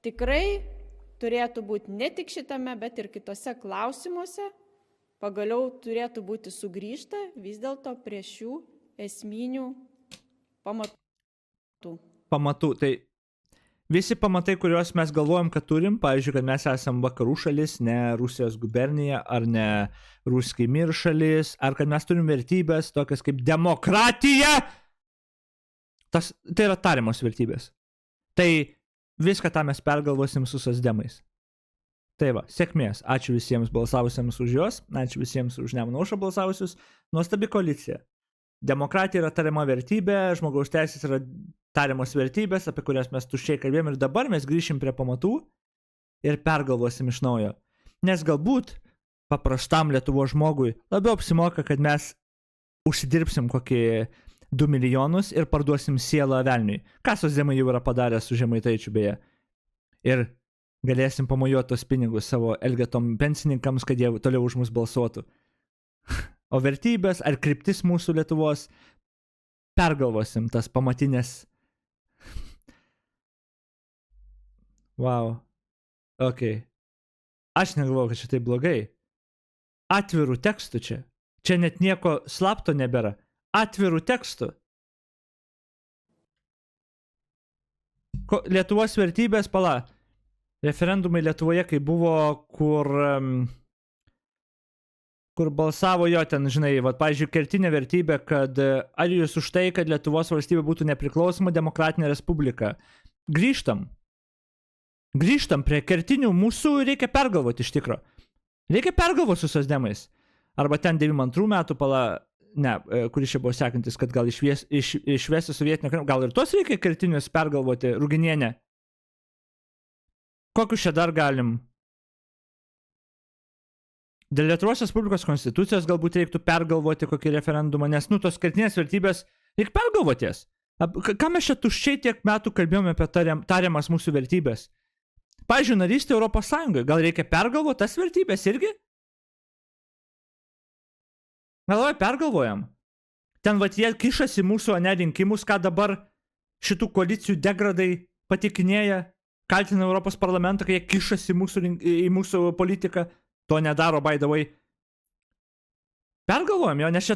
tikrai turėtų būti ne tik šitame, bet ir kitose klausimuose. Pagaliau turėtų būti sugrįžta vis dėlto prie šių esminių pamatų. Pamatų. Tai visi pamatai, kuriuos mes galvojam, kad turim, pavyzdžiui, kad mes esam vakarų šalis, ne Rusijos gubernija, ar ne Ruskiai mir šalis, ar kad mes turim vertybės, tokias kaip demokratija, tai yra tariamos vertybės. Tai viską tą mes pergalvosim su socdemais. Tai va, sėkmės. Ačiū visiems balsavusiems už juos, ačiū visiems už Nemuno aušrą balsavusius. Nuostabi koalicija. Demokratija yra tariama vertybė, žmogaus teisės yra tariamos vertybės, apie kurias mes tuščiai kalbėjom, ir dabar mes grįšim prie pamatų ir pergalvosim iš naujo. Nes galbūt paprastam Lietuvos žmogui labiau apsimoka, kad mes užsidirbsim kokį 2 milijonus ir parduosim sielą velniui. Ką socdemai jau yra padarę su Žemaitaičiu beje. Ir galėsim pamojuoti tos pinigus savo elgetom pensininkams, kad jie toliau už mus balsuotų. O vertybės ar kryptis mūsų Lietuvos pergalvosim tas pamatinės. Wow. Ok. Aš negalvoju, kad šitai blogai. Atvirų tekstų čia. Čia net nieko slapto nebėra. Atvirų tekstų. Lietuvos vertybės, pala. Referendumai Lietuvoje, kai buvo, kur balsavo jo ten, žinai, va, pavyzdžiui, kertinė vertybė, kad ar jūs už tai, kad Lietuvos valstybė būtų nepriklausoma demokratinė respublika. Grįžtam prie kertinių, mūsų reikia pergalvoti iš tikro. Reikia pergalvoti su socdemais. Arba ten 92 metų kuris čia buvo sekantis, kad gal išvesti sovietinę, gal ir tuos reikia kertinius pergalvoti, Ruginienė. Kokius čia dar galim? Dėl Lietuvos Respublikos konstitucijos galbūt reiktų pergalvoti kokį referendumą, nes, tos kertinės vertybės reikia pergalvoties. Ką mes čia tuščiai tiek metų kalbėjome apie tariamas mūsų vertybės? Pavyzdžiui, narystė Europos Sąjungoje, gal reikia pergalvoti tas vertybės irgi? Galvoju, pergalvojam. Ten vat jie kišasi mūsų rinkimus, ką dabar šitų koalicijų degradai patikinėja, kaltina Europos parlamentą, kai jie kišasi į mūsų politiką. To nedaro, by the way. Pergalvojam jo, nes čia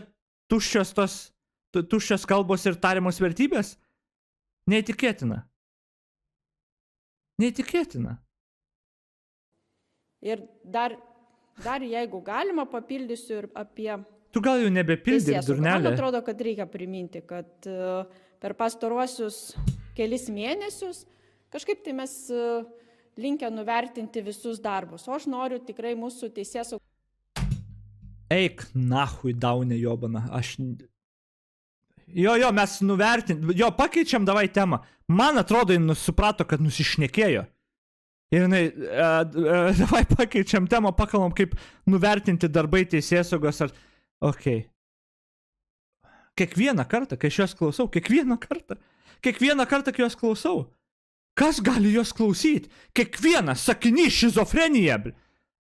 tuščios kalbos ir tariamos vertybės. Neįtikėtina. Neįtikėtina. Ir dar jeigu galima, papildysiu ir apie... Tu gal jau nebepildyk, durnelė. Man atrodo, kad reikia priminti, kad per pastaruosius kelis mėnesius kažkaip tai mes linkę nuvertinti visus darbus. O aš noriu tikrai mūsų teisės... Eik, nahui, daunė jobana. Jo, mes nuvertinti. Jo, pakeičiam davai temą. Man atrodo, jis suprato, kad nusišnekėjo. Ir jinai, davai pakeičiam temą, pakalbam, kaip nuvertinti darbai teisėsaugos ar... Ok. Kiekvieną kartą, kai aš jos klausau, kiekvieną kartą, kai jos klausau, kas gali jos klausyti? Kiekvieną sakinį šizofreniją.